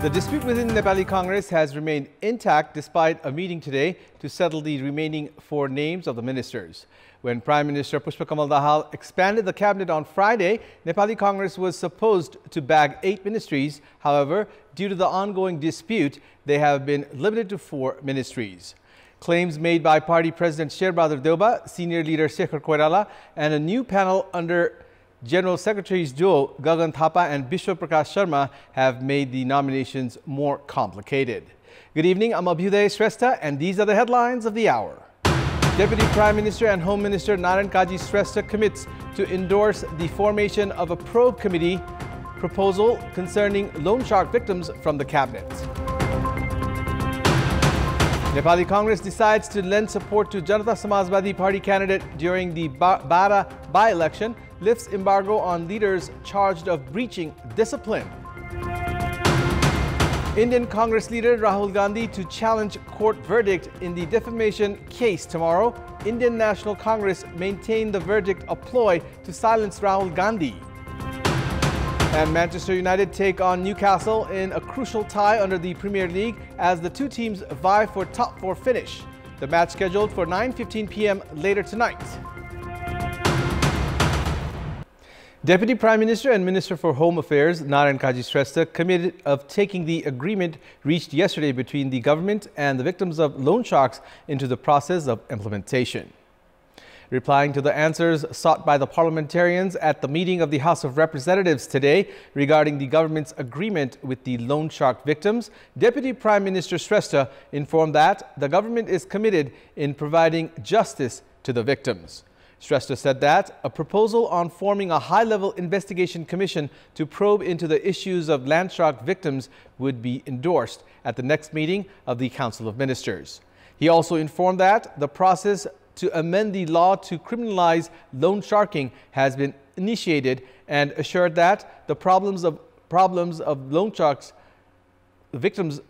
The dispute within Nepali Congress has remained intact despite a meeting today to settle the remaining 4 names of the ministers. When Prime Minister Pushpakamal Dahal expanded the cabinet on Friday, Nepali Congress was supposed to bag 8 ministries. However, due to the ongoing dispute, they have been limited to 4 ministries. Claims made by party President Sherbahadur Deuba, senior leader Shekhar Koirala, and a new panel under General Secretaries duo Gagan Thapa and Bishwa Prakash Sharma have made the nominations more complicated. Good evening, I'm Abhyuday Shrestha and these are the headlines of the hour. Deputy Prime Minister and Home Minister Narayan Kaji Shrestha commits to endorse the formation of a probe committee proposal concerning loan shark victims from the cabinet. Nepali Congress decides to lend support to Janata Samajwadi Party candidate during the Bara by-election, lifts embargo on leaders charged of breaching discipline. Indian Congress leader Rahul Gandhi to challenge court verdict in the defamation case tomorrow. Indian National Congress maintained the verdict a ploy to silence Rahul Gandhi. And Manchester United take on Newcastle in a crucial tie under the Premier League as the 2 teams vie for top 4 finish. The match scheduled for 9:15 p.m. later tonight. Deputy Prime Minister and Minister for Home Affairs Narayan Kaji Shrestha committed of taking the agreement reached yesterday between the government and the victims of loan sharks into the process of implementation. Replying to the answers sought by the parliamentarians at the meeting of the House of Representatives today regarding the government's agreement with the loan shark victims, Deputy Prime Minister Shrestha informed that the government is committed in providing justice to the victims. Shrestha said that a proposal on forming a high-level investigation commission to probe into the issues of land shark victims would be endorsed at the next meeting of the Council of Ministers. He also informed that the process to amend the law to criminalize loan sharking has been initiated and assured that the problems of loan sharks victims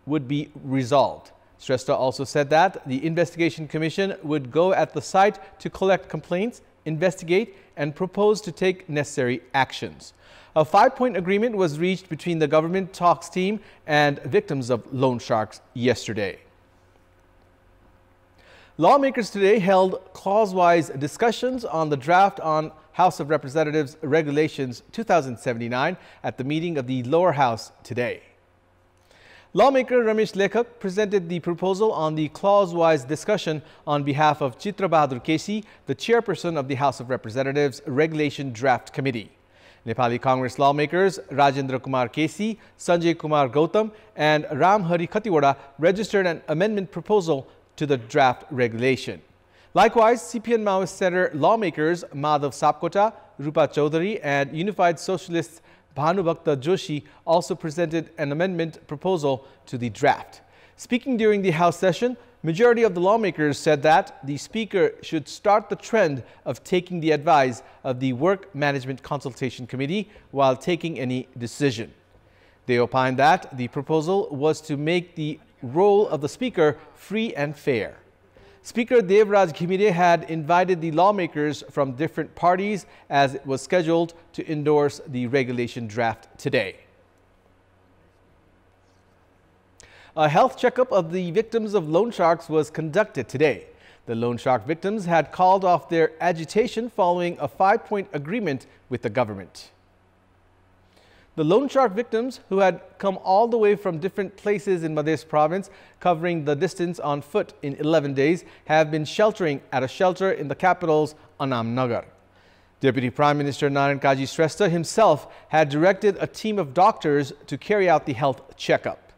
would be resolved. Shrestha also said that the investigation commission would go at the site to collect complaints, investigate and propose to take necessary actions. A 5-point agreement was reached between the government talks team and victims of loan sharks yesterday. Lawmakers today held clause-wise discussions on the draft on House of Representatives Regulations 2079 at the meeting of the lower house today. Lawmaker Ramesh Lekhak presented the proposal on the clause-wise discussion on behalf of Chitra Bahadur Kesi, the chairperson of the House of Representatives Regulation Draft Committee. Nepali Congress lawmakers Rajendra Kumar Kesi, Sanjay Kumar Gautam and Ram Hari Khatiwada registered an amendment proposal to the draft regulation. Likewise, CPN Maoist Center lawmakers Madhav Sapkota, Rupa Chaudhary and Unified Socialists Bhanubhakta Joshi also presented an amendment proposal to the draft. Speaking during the House session, majority of the lawmakers said that the Speaker should start the trend of taking the advice of the Work Management Consultation Committee while taking any decision. They opined that the proposal was to make the role of the Speaker free and fair. Speaker Devraj Ghimire had invited the lawmakers from different parties as it was scheduled to endorse the regulation draft today. A health checkup of the victims of loan sharks was conducted today. The loan shark victims had called off their agitation following a 5-point agreement with the government. The loan shark victims, who had come all the way from different places in Madhya province, covering the distance on foot in 11 days, have been sheltering at a shelter in the capital's Anam Nagar. Deputy Prime Minister Narayan Kaji Shrestha himself had directed a team of doctors to carry out the health checkup.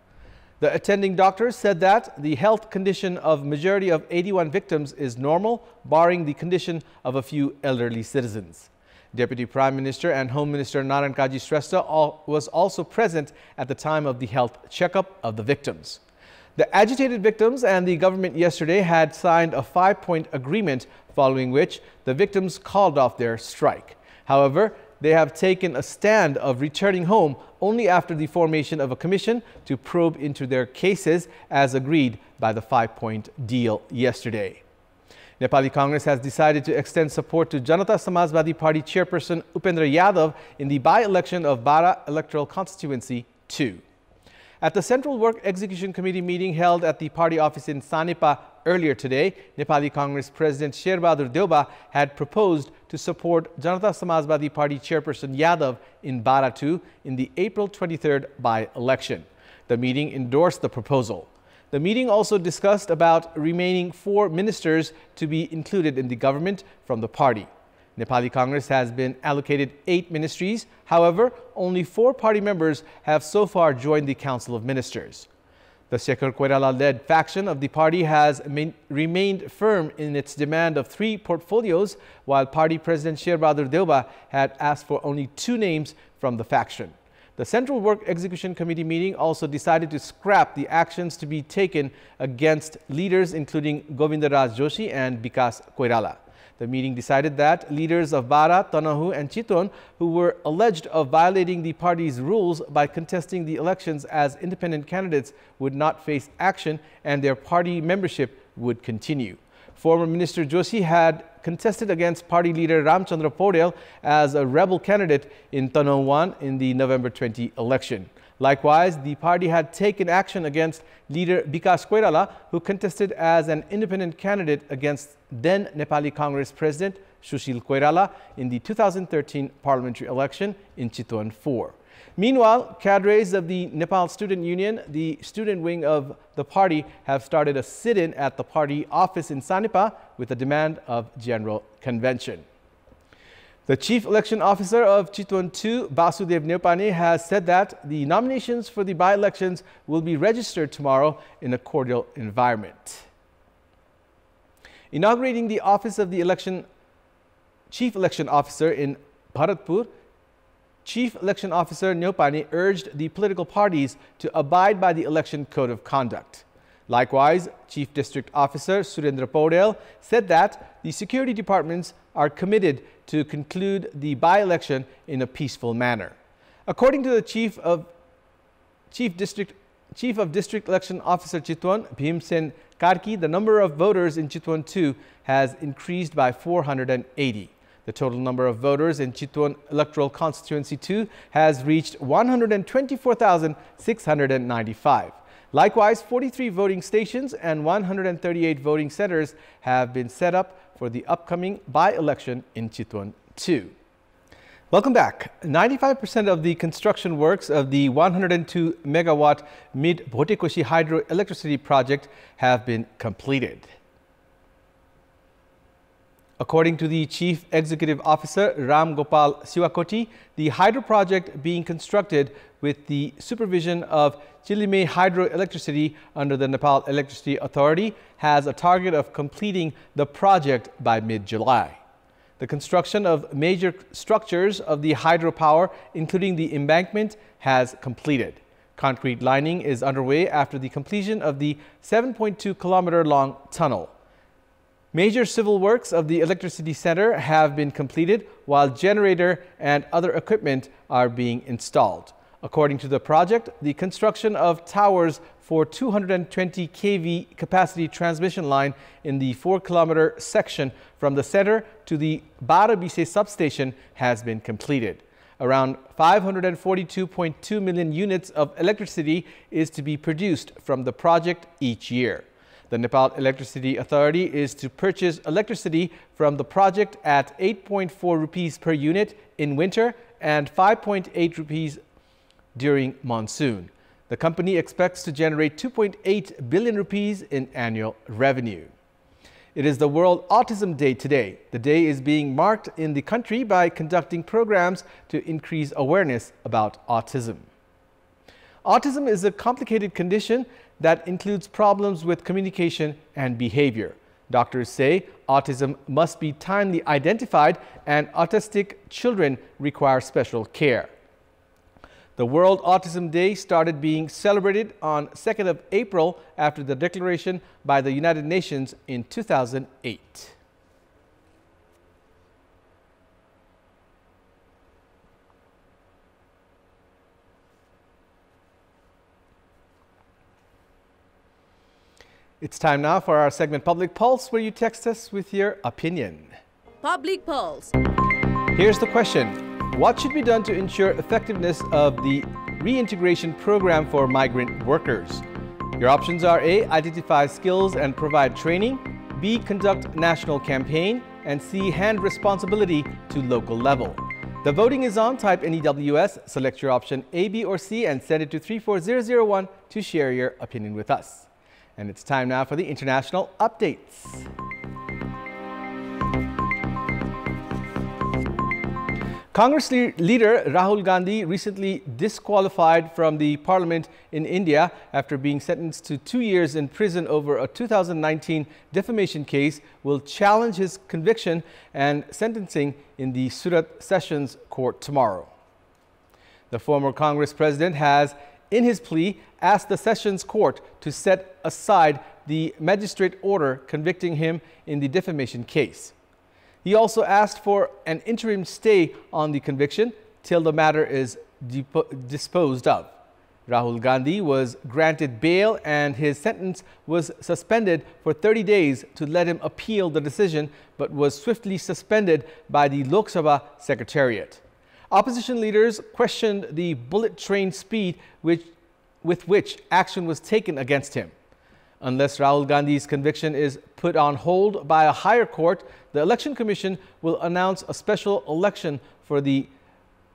The attending doctors said that the health condition of majority of 81 victims is normal, barring the condition of a few elderly citizens. Deputy Prime Minister and Home Minister Narayan Kaji Shrestha was also present at the time of the health checkup of the victims. The agitated victims and the government yesterday had signed a 5-point agreement, following which the victims called off their strike. However, they have taken a stand of returning home only after the formation of a commission to probe into their cases as agreed by the 5-point deal yesterday. Nepali Congress has decided to extend support to Janata Samajwadi Party chairperson Upendra Yadav in the by-election of Bara Electoral Constituency 2. At the Central Work Execution Committee meeting held at the party office in Sanipa earlier today, Nepali Congress President Sherbahadur Deuba had proposed to support Janata Samajwadi Party chairperson Yadav in Bara 2 in the April 23rd by-election. The meeting endorsed the proposal. The meeting also discussed about remaining 4 ministers to be included in the government from the party. Nepali Congress has been allocated 8 ministries. However, only 4 party members have so far joined the Council of Ministers. The Shekhar Koirala-led faction of the party has remained firm in its demand of 3 portfolios, while party president Sherbahadur Deuba had asked for only 2 names from the faction. The Central Work Execution Committee meeting also decided to scrap the actions to be taken against leaders including Govindaraj Joshi and Vikas Koirala. The meeting decided that leaders of Bara, Tanahu and Chitwan, who were alleged of violating the party's rules by contesting the elections as independent candidates, would not face action and their party membership would continue. Former Minister Joshi had contested against party leader Ramchandra Paudel as a rebel candidate in Tanahu 1 in the November 20 election. Likewise, the party had taken action against leader Vikas Koirala, who contested as an independent candidate against then Nepali Congress President Sushil Koirala in the 2013 parliamentary election in Chitwan 4. Meanwhile, cadres of the Nepal Student Union, the student wing of the party, have started a sit-in at the party office in Sanipa with a demand of general convention. The Chief Election Officer of Chitwan 2, Basudev Neupane, has said that the nominations for the by-elections will be registered tomorrow in a cordial environment. Inaugurating the office of the Chief Election Officer in Bharatpur, Chief Election Officer Neupane urged the political parties to abide by the Election Code of Conduct. Likewise, Chief District Officer Surendra Paudel said that the security departments are committed to conclude the by-election in a peaceful manner. According to the Chief of District Election Officer Chitwan, Bhimsen Karki, the number of voters in Chitwan 2 has increased by 480. The total number of voters in Chitwan Electoral Constituency 2 has reached 124,695. Likewise, 43 voting stations and 138 voting centers have been set up for the upcoming by-election in Chitwan 2. Welcome back. 95% of the construction works of the 102 megawatt Mid-Bhotekoshi hydroelectricity project have been completed. According to the Chief Executive Officer Ram Gopal Siwakoti, the hydro project being constructed with the supervision of Chilime Hydroelectricity under the Nepal Electricity Authority has a target of completing the project by mid-July. The construction of major structures of the hydropower, including the embankment, has completed. Concrete lining is underway after the completion of the 7.2-kilometer long tunnel. Major civil works of the electricity center have been completed, while generator and other equipment are being installed. According to the project, the construction of towers for 220 kV capacity transmission line in the 4-kilometer section from the center to the Barabise substation has been completed. Around 542.2 million units of electricity is to be produced from the project each year. The Nepal Electricity Authority is to purchase electricity from the project at 8.4 rupees per unit in winter and 5.8 rupees during monsoon. The company expects to generate 2.8 billion rupees in annual revenue. It is the World Autism Day today. The day is being marked in the country by conducting programs to increase awareness about autism. Autism is a complicated condition that includes problems with communication and behavior. Doctors say autism must be timely identified and autistic children require special care. The World Autism Day started being celebrated on 2nd of April after the declaration by the United Nations in 2008. It's time now for our segment Public Pulse, where you text us with your opinion. Public Pulse. Here's the question. What should be done to ensure effectiveness of the reintegration program for migrant workers? Your options are A. Identify skills and provide training, B. Conduct national campaign, and C. Hand responsibility to local level. The voting is on. Type NEWS, select your option A, B, or C, and send it to 34001 to share your opinion with us. And it's time now for the international updates. Congress leader Rahul Gandhi recently disqualified from the parliament in India after being sentenced to 2 years in prison over a 2019 defamation case will challenge his conviction and sentencing in the Surat Sessions Court tomorrow. The former Congress president has, in his plea, asked the Sessions Court to set aside the magistrate order convicting him in the defamation case. He also asked for an interim stay on the conviction till the matter is disposed of. Rahul Gandhi was granted bail and his sentence was suspended for 30 days to let him appeal the decision, but was swiftly suspended by the Lok Sabha Secretariat. Opposition leaders questioned the bullet train speed with which action was taken against him. Unless Rahul Gandhi's conviction is put on hold by a higher court, the Election Commission will announce a special election for the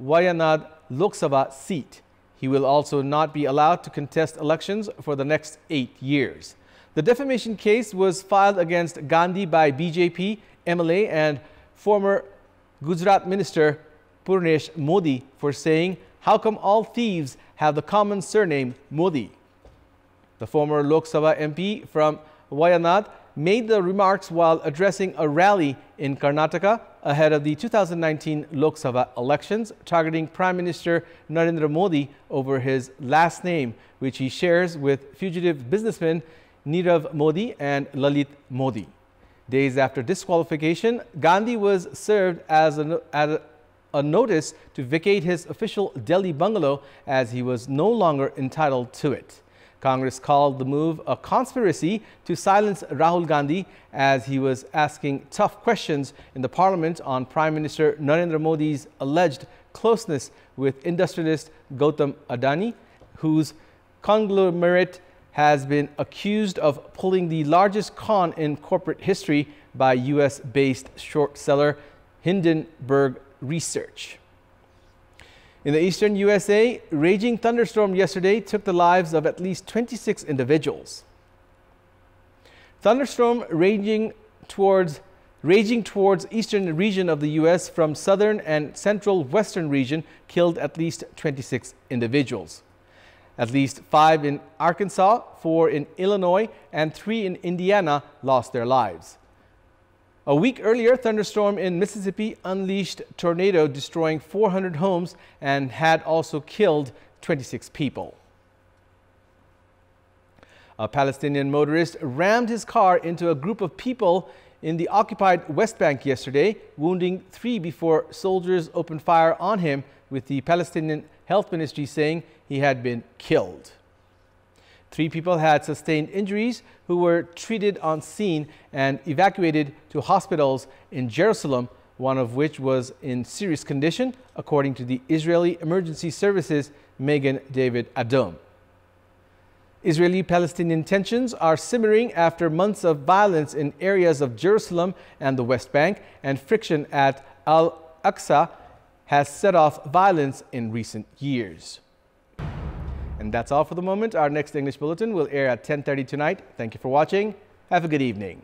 Wayanad Lok Sabha seat. He will also not be allowed to contest elections for the next 8 years. The defamation case was filed against Gandhi by BJP, MLA and former Gujarat Minister Purnesh Modi for saying, "How come all thieves have the common surname Modi?" The former Lok Sabha MP from Wayanad made the remarks while addressing a rally in Karnataka ahead of the 2019 Lok Sabha elections, targeting Prime Minister Narendra Modi over his last name, which he shares with fugitive businessmen Nirav Modi and Lalit Modi. Days after disqualification, Gandhi was served as a notice to vacate his official Delhi bungalow as he was no longer entitled to it. Congress called the move a conspiracy to silence Rahul Gandhi as he was asking tough questions in the parliament on Prime Minister Narendra Modi's alleged closeness with industrialist Gautam Adani, whose conglomerate has been accused of pulling the largest con in corporate history by US-based short seller Hindenburg Research. In the eastern USA, raging thunderstorm yesterday took the lives of at least 26 individuals. Thunderstorm raging towards eastern region of the U.S. from southern and central western region killed at least 26 individuals. At least 5 in Arkansas, 4 in Illinois, and 3 in Indiana lost their lives. A week earlier, thunderstorm in Mississippi unleashed tornado, destroying 400 homes and had also killed 26 people. A Palestinian motorist rammed his car into a group of people in the occupied West Bank yesterday, wounding 3 before soldiers opened fire on him, with the Palestinian Health Ministry saying he had been killed. 3 people had sustained injuries who were treated on scene and evacuated to hospitals in Jerusalem, one of which was in serious condition, according to the Israeli Emergency Services Magen David Adom. Israeli-Palestinian tensions are simmering after months of violence in areas of Jerusalem and the West Bank, and friction at Al-Aqsa has set off violence in recent years. And that's all for the moment. Our next English bulletin will air at 10:30 tonight. Thank you for watching. Have a good evening.